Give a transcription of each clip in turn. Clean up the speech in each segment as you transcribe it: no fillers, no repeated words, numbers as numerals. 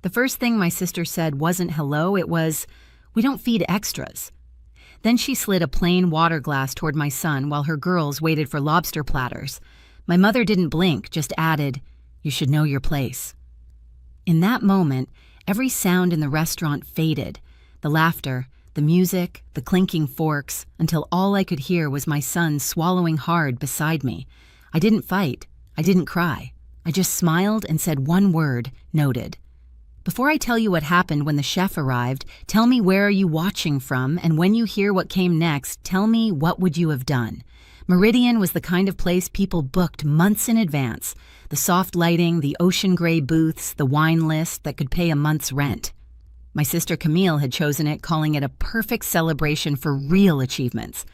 The first thing my sister said wasn't hello, it was, "We don't feed extras." Then she slid a plain water glass toward my son while her girls waited for lobster platters. My mother didn't blink, just added, "You should know your place." In that moment, every sound in the restaurant faded. The laughter, the music, the clinking forks, until all I could hear was my son swallowing hard beside me. I didn't fight. I didn't cry. I just smiled and said one word, "Noted." Before I tell you what happened when the chef arrived, tell me where are you watching from, and when you hear what came next, tell me what would you have done. Meridian was the kind of place people booked months in advance. The soft lighting, the ocean gray booths, the wine list that could pay a month's rent. My sister Camille had chosen it, calling it a perfect celebration for real achievements.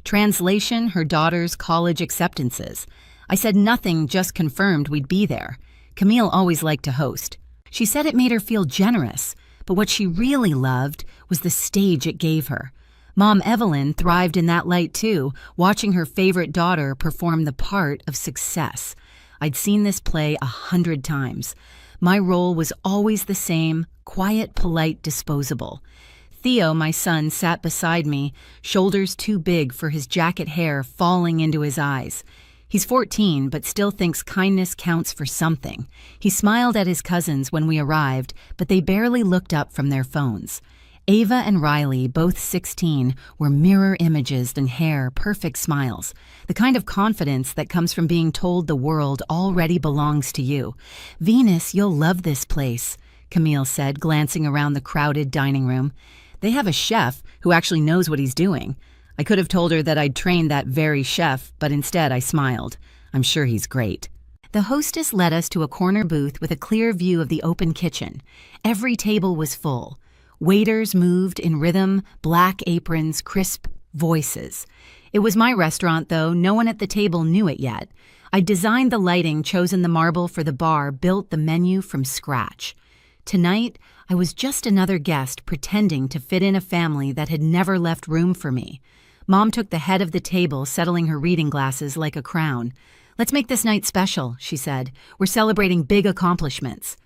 Translation, her daughter's college acceptances. I said nothing, just confirmed we'd be there. Camille always liked to host. She said it made her feel generous, but what she really loved was the stage it gave her. Mom Evelyn thrived in that light too, watching her favorite daughter perform the part of success. I'd seen this play 100 times. My role was always the same, quiet, polite, disposable. Theo, my son, sat beside me, shoulders too big for his jacket hair falling into his eyes. He's 14, but still thinks kindness counts for something. He smiled at his cousins when we arrived, but they barely looked up from their phones. Ava and Riley, both 16, were mirror images and hair, perfect smiles. The kind of confidence that comes from being told the world already belongs to you. "Venus, you'll love this place," Camille said, glancing around the crowded dining room. "They have a chef who actually knows what he's doing." I could have told her that I'd trained that very chef, but instead I smiled. I'm sure he's great. The hostess led us to a corner booth with a clear view of the open kitchen. Every table was full. Waiters moved in rhythm, black aprons, crisp voices. It was my restaurant, though. No one at the table knew it yet. I'd designed the lighting, chosen the marble for the bar, built the menu from scratch. Tonight, I was just another guest pretending to fit in a family that had never left room for me. Mom took the head of the table, settling her reading glasses like a crown. "Let's make this night special," she said. "We're celebrating big accomplishments."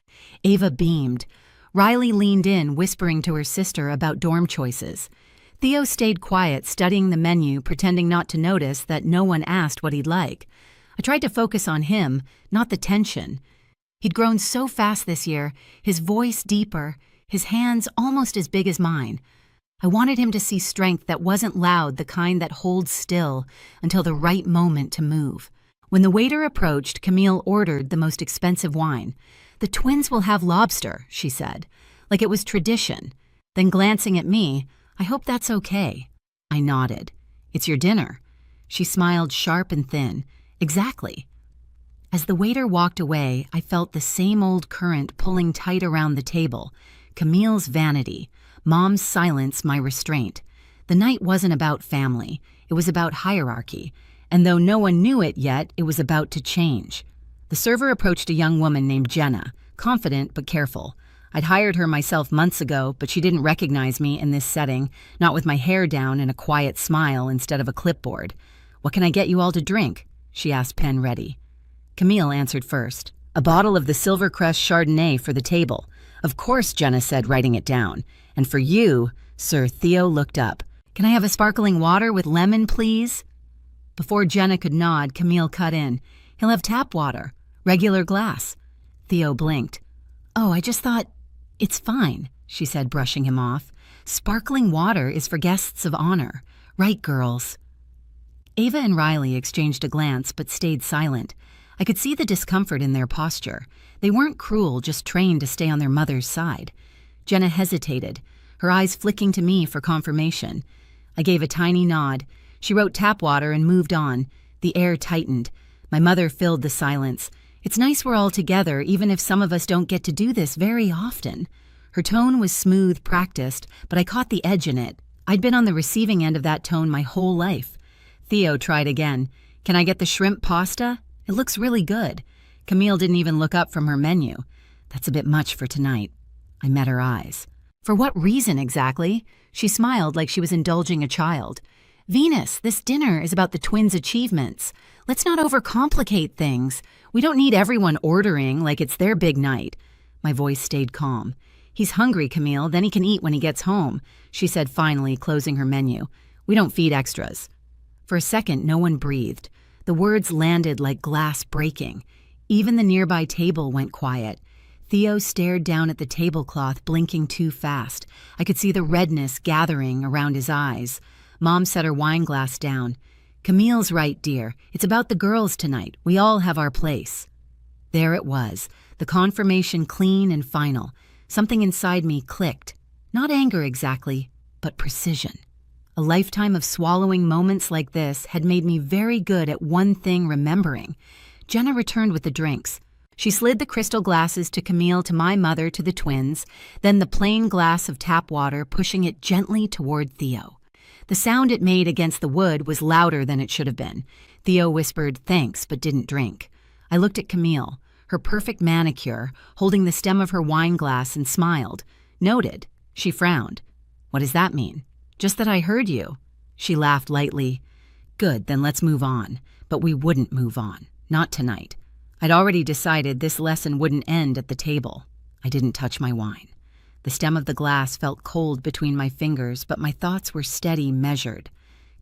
Ava beamed. Riley leaned in, whispering to her sister about dorm choices. Theo stayed quiet, studying the menu, pretending not to notice that no one asked what he'd like. I tried to focus on him, not the tension. He'd grown so fast this year, his voice deeper, his hands almost as big as mine. I wanted him to see strength that wasn't loud, the kind that holds still until the right moment to move. When the waiter approached, Camille ordered the most expensive wine. "The twins will have lobster," she said, like it was tradition. Then glancing at me, "I hope that's okay." I nodded. "It's your dinner." She smiled sharp and thin. "Exactly." As the waiter walked away, I felt the same old current pulling tight around the table. Camille's vanity, Mom's silence, my restraint. The night wasn't about family. It was about hierarchy. And though no one knew it yet, it was about to change. The server approached a young woman named Jenna, confident but careful. I'd hired her myself months ago, but she didn't recognize me in this setting, not with my hair down and a quiet smile instead of a clipboard. "What can I get you all to drink?" she asked, pen ready. Camille answered first. "A bottle of the Silvercrest Chardonnay for the table." "Of course," Jenna said, writing it down. "And for you," Sir Theo looked up. "Can I have a sparkling water with lemon, please?" Before Jenna could nod, Camille cut in. "He'll have tap water. Regular glass." Theo blinked. "Oh, I just thought—" "It's fine," she said, brushing him off. "Sparkling water is for guests of honor. Right, girls?" Ava and Riley exchanged a glance but stayed silent. I could see the discomfort in their posture. They weren't cruel, just trained to stay on their mother's side. Jenna hesitated, her eyes flicking to me for confirmation. I gave a tiny nod. She wrote tap water and moved on. The air tightened. My mother filled the silence. "It's nice we're all together, even if some of us don't get to do this very often." Her tone was smooth, practiced, but I caught the edge in it. I'd been on the receiving end of that tone my whole life. Theo tried again. "Can I get the shrimp pasta? It looks really good." Camille didn't even look up from her menu. "That's a bit much for tonight." I met her eyes. "For what reason exactly?" She smiled like she was indulging a child. "Venus, this dinner is about the twins' achievements. Let's not overcomplicate things. We don't need everyone ordering like it's their big night." My voice stayed calm. "He's hungry, Camille, then he can eat when he gets home," she said finally, closing her menu. "We don't feed extras." For a second, no one breathed. The words landed like glass breaking. Even the nearby table went quiet. Theo stared down at the tablecloth, blinking too fast. I could see the redness gathering around his eyes. Mom set her wine glass down. "Camille's right, dear. It's about the girls tonight. We all have our place." There it was, the confirmation clean and final. Something inside me clicked. Not anger exactly, but precision. A lifetime of swallowing moments like this had made me very good at one thing: remembering. Jenna returned with the drinks. She slid the crystal glasses to Camille, to my mother, to the twins, then the plain glass of tap water, pushing it gently toward Theo. The sound it made against the wood was louder than it should have been. Theo whispered thanks but didn't drink. I looked at Camille, her perfect manicure, holding the stem of her wine glass, and smiled. "Noted." She frowned. "What does that mean?" "Just that I heard you." She laughed lightly. "Good, then let's move on." But we wouldn't move on. Not tonight. I'd already decided this lesson wouldn't end at the table. I didn't touch my wine. The stem of the glass felt cold between my fingers, but my thoughts were steady, measured.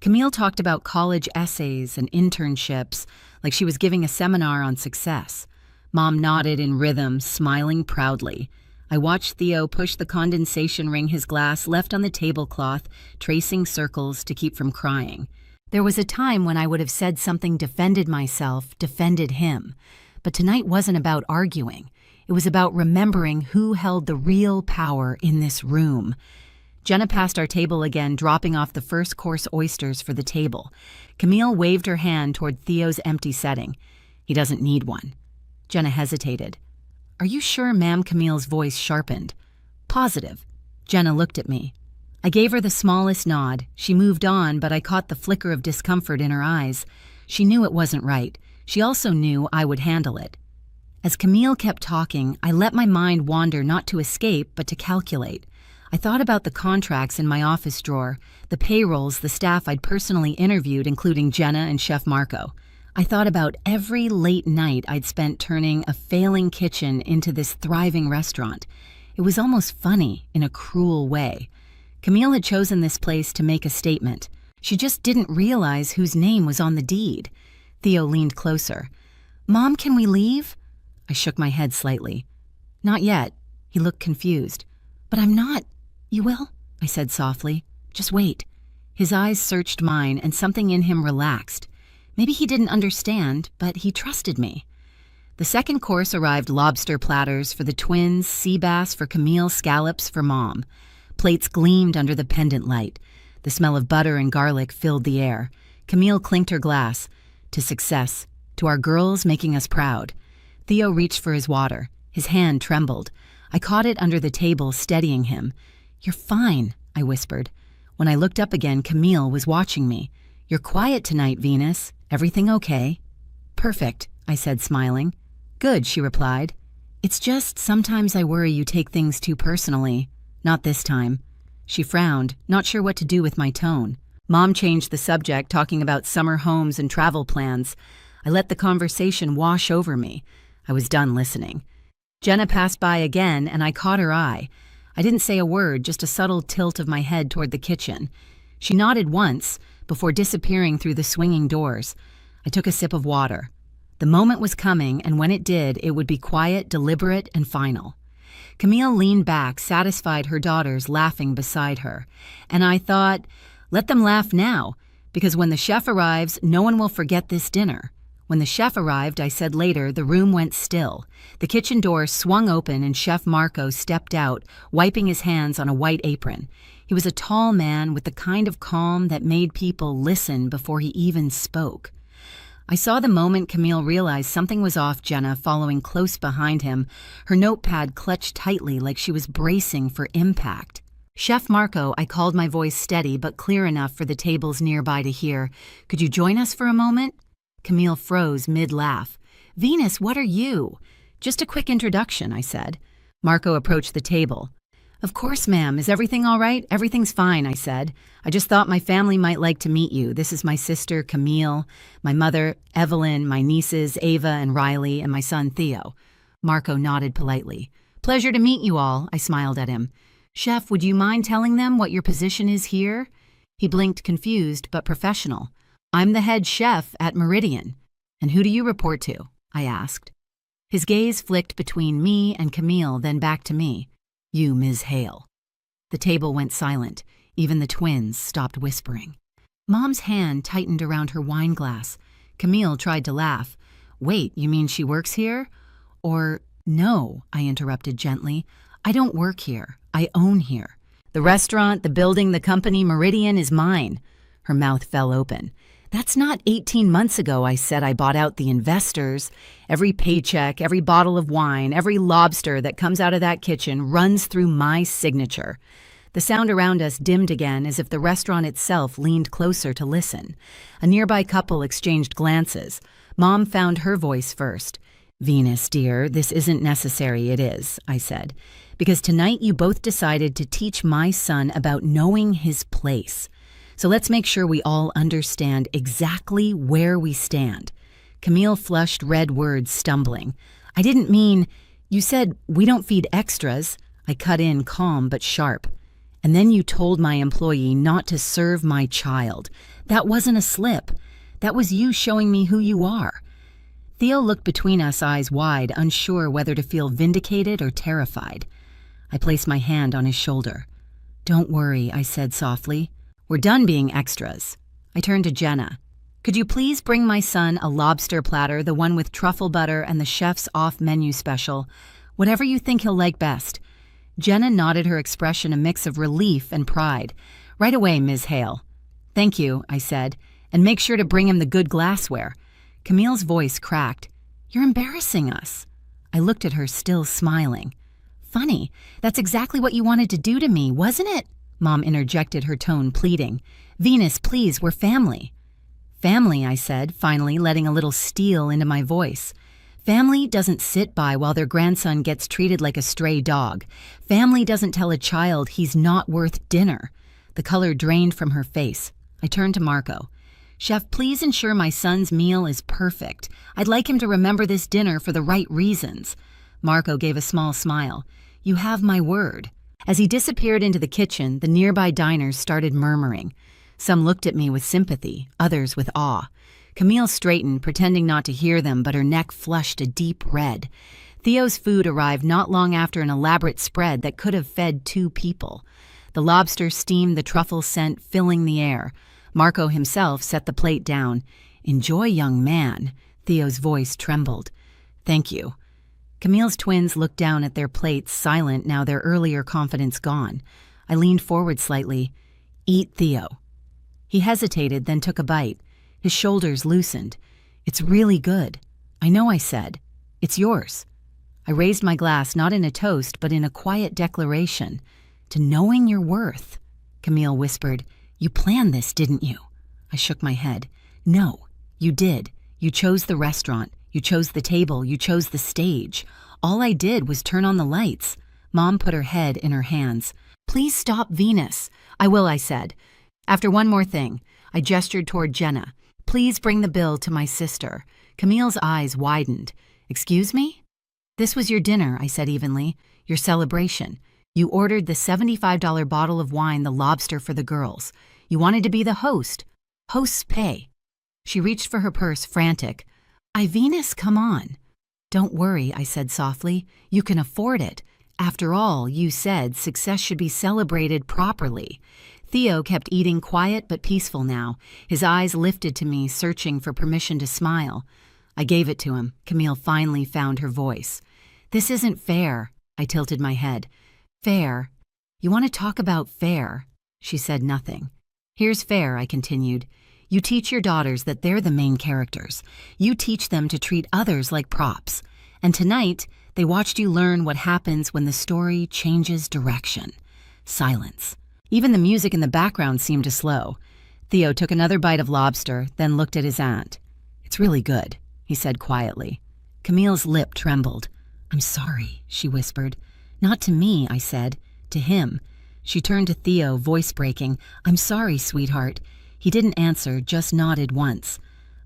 Camille talked about college essays and internships, like she was giving a seminar on success. Mom nodded in rhythm, smiling proudly. I watched Theo push the condensation ring his glass left on the tablecloth, tracing circles to keep from crying. There was a time when I would have said something, defended myself, defended him. But tonight wasn't about arguing. It was about remembering who held the real power in this room. Jenna passed our table again, dropping off the first-course oysters for the table. Camille waved her hand toward Theo's empty setting. "He doesn't need one." Jenna hesitated. "Are you sure, ma'am?" Camille's voice sharpened. "Positive." Jenna looked at me. I gave her the smallest nod. She moved on, but I caught the flicker of discomfort in her eyes. She knew it wasn't right. She also knew I would handle it. As Camille kept talking, I let my mind wander, not to escape, but to calculate. I thought about the contracts in my office drawer, the payrolls, the staff I'd personally interviewed, including Jenna and Chef Marco. I thought about every late night I'd spent turning a failing kitchen into this thriving restaurant. It was almost funny, in a cruel way. Camille had chosen this place to make a statement. She just didn't realize whose name was on the deed. Theo leaned closer. "Mom, can we leave?" I shook my head slightly. "Not yet." He looked confused. "But I'm not." "You will?" I said softly. "Just wait." His eyes searched mine, and something in him relaxed. Maybe he didn't understand, but he trusted me. The second course arrived: lobster platters for the twins, sea bass for Camille, scallops for Mom. Plates gleamed under the pendant light. The smell of butter and garlic filled the air. Camille clinked her glass. "To success. To our girls, making us proud." Theo reached for his water. His hand trembled. I caught it under the table, steadying him. "You're fine," I whispered. When I looked up again, Camille was watching me. "You're quiet tonight, Venus. Everything okay?" "Perfect," I said, smiling. "Good," she replied. "It's just sometimes I worry you take things too personally." "Not this time." She frowned, not sure what to do with my tone. Mom changed the subject, talking about summer homes and travel plans. I let the conversation wash over me. I was done listening. Jenna passed by again, and I caught her eye. I didn't say a word, just a subtle tilt of my head toward the kitchen. She nodded once, before disappearing through the swinging doors. I took a sip of water. The moment was coming, and when it did, it would be quiet, deliberate, and final. Camille leaned back, satisfied, her daughters laughing beside her. And I thought, let them laugh now, because when the chef arrives, no one will forget this dinner. When the chef arrived, I said later, the room went still. The kitchen door swung open and Chef Marco stepped out, wiping his hands on a white apron. He was a tall man with the kind of calm that made people listen before he even spoke. I saw the moment Camille realized something was off, Jenna following close behind him, her notepad clutched tightly like she was bracing for impact. "Chef Marco," I called, my voice steady but clear enough for the tables nearby to hear. "Could you join us for a moment?" Camille froze mid-laugh. "Venus, what are you?" "Just a quick introduction," I said. Marco approached the table. "Of course, ma'am. Is everything all right?" "Everything's fine," I said. "I just thought my family might like to meet you. This is my sister, Camille, my mother, Evelyn, my nieces, Ava and Riley, and my son, Theo." Marco nodded politely. Pleasure to meet you all, I smiled at him. Chef, would you mind telling them what your position is here? He blinked, confused but professional. I'm the head chef at Meridian. And who do you report to? I asked. His gaze flicked between me and Camille, then back to me. You, Ms. Hale. The table went silent. Even the twins stopped whispering. Mom's hand tightened around her wine glass. Camille tried to laugh. Wait, you mean she works here? Or, no, I interrupted gently. I don't work here. I own here. The restaurant, the building, the company, Meridian is mine. Her mouth fell open. That's not 18 months ago I said I bought out the investors. Every paycheck, every bottle of wine, every lobster that comes out of that kitchen runs through my signature. The sound around us dimmed again as if the restaurant itself leaned closer to listen. A nearby couple exchanged glances. Mom found her voice first. Venus, dear, this isn't necessary, it is, I said. Because tonight you both decided to teach my son about knowing his place. So let's make sure we all understand exactly where we stand. Camille flushed red words, stumbling. I didn't mean, you said we don't feed extras. I cut in, calm but sharp. And then you told my employee not to serve my child. That wasn't a slip. That was you showing me who you are. Theo looked between us, eyes wide, unsure whether to feel vindicated or terrified. I placed my hand on his shoulder. Don't worry, I said softly. We're done being extras. I turned to Jenna. Could you please bring my son a lobster platter, the one with truffle butter and the chef's off-menu special? Whatever you think he'll like best. Jenna nodded, her expression a mix of relief and pride. Right away, Ms. Hale. Thank you, I said, and make sure to bring him the good glassware. Camille's voice cracked. You're embarrassing us. I looked at her, still smiling. Funny, that's exactly what you wanted to do to me, wasn't it? Mom interjected, her tone pleading. Venus, please, we're family. Family, I said, finally letting a little steel into my voice. Family doesn't sit by while their grandson gets treated like a stray dog. Family doesn't tell a child he's not worth dinner. The color drained from her face. I turned to Marco. Chef, please ensure my son's meal is perfect. I'd like him to remember this dinner for the right reasons. Marco gave a small smile. You have my word. As he disappeared into the kitchen, the nearby diners started murmuring. Some looked at me with sympathy, others with awe. Camille straightened, pretending not to hear them, but her neck flushed a deep red. Theo's food arrived not long after an elaborate spread that could have fed 2 people. The lobster steamed, the truffle scent filling the air. Marco himself set the plate down. Enjoy, young man. Theo's voice trembled. Thank you. Camille's twins looked down at their plates, silent now, their earlier confidence gone. I leaned forward slightly. Eat, Theo. He hesitated, then took a bite. His shoulders loosened. It's really good. I know, I said. It's yours. I raised my glass, not in a toast, but in a quiet declaration. To knowing your worth. Camille whispered. You planned this, didn't you? I shook my head. No, you did. You chose the restaurant. You chose the table. You chose the stage. All I did was turn on the lights. Mom put her head in her hands. Please stop, Venus. I will, I said. After one more thing, I gestured toward Jenna. Please bring the bill to my sister. Camille's eyes widened. Excuse me? This was your dinner, I said evenly. Your celebration. You ordered the $75 bottle of wine, the lobster for the girls. You wanted to be the host. Hosts pay. She reached for her purse, frantic. Venus, come on. Don't worry, I said softly. You can afford it. After all, you said success should be celebrated properly. Theo kept eating, quiet but peaceful now. His eyes lifted to me, searching for permission to smile. I gave it to him. Camille finally found her voice. This isn't fair. I tilted my head. Fair? You want to talk about fair? She said nothing. Here's fair, I continued. You teach your daughters that they're the main characters. You teach them to treat others like props. And tonight, they watched you learn what happens when the story changes direction. Silence. Even the music in the background seemed to slow. Theo took another bite of lobster, then looked at his aunt. It's really good, he said quietly. Camille's lip trembled. I'm sorry, she whispered. Not to me, I said. To him. She turned to Theo, voice breaking. I'm sorry, sweetheart. He didn't answer, just nodded once.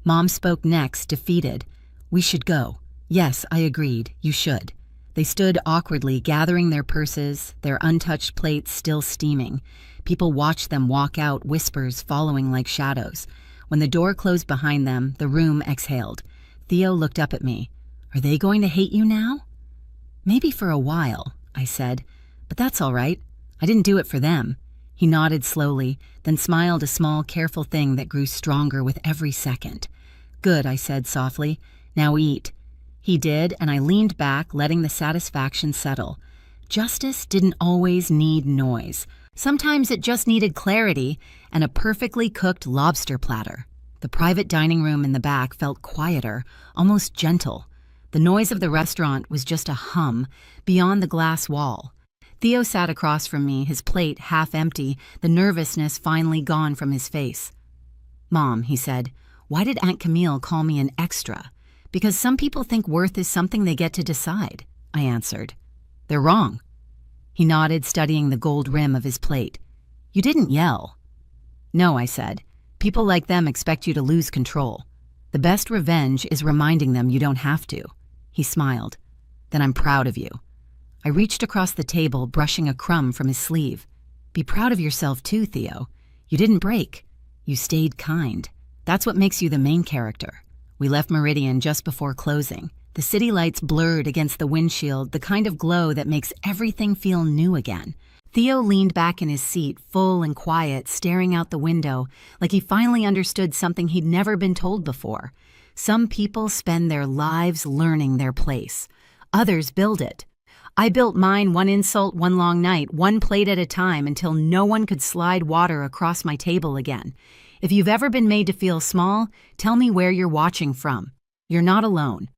Mom spoke next, defeated. We should go. Yes, I agreed. You should. They stood awkwardly, gathering their purses, their untouched plates still steaming. People watched them walk out, whispers following like shadows. When the door closed behind them, the room exhaled. Theo looked up at me. "Are they going to hate you now?" "Maybe for a while," I said. "But that's all right. I didn't do it for them." He nodded slowly, then smiled, a small, careful thing that grew stronger with every second. "Good," I said softly. "Now eat." He did, and I leaned back, letting the satisfaction settle. Justice didn't always need noise. Sometimes it just needed clarity and a perfectly cooked lobster platter. The private dining room in the back felt quieter, almost gentle. The noise of the restaurant was just a hum beyond the glass wall. Theo sat across from me, his plate half empty, the nervousness finally gone from his face. "Mom," he said, "why did Aunt Camille call me an extra?" "Because some people think worth is something they get to decide," I answered. "They're wrong." He nodded, studying the gold rim of his plate. "You didn't yell." "No," I said. "People like them expect you to lose control. The best revenge is reminding them you don't have to." He smiled. "Then I'm proud of you." I reached across the table, brushing a crumb from his sleeve. "Be proud of yourself too, Theo. You didn't break. You stayed kind. That's what makes you the main character." We left Meridian just before closing. The city lights blurred against the windshield, the kind of glow that makes everything feel new again. Theo leaned back in his seat, full and quiet, staring out the window, like he finally understood something he'd never been told before. Some people spend their lives learning their place. Others build it. I built mine one insult, one long night, one plate at a time, until no one could slide water across my table again. If you've ever been made to feel small, tell me where you're watching from. You're not alone.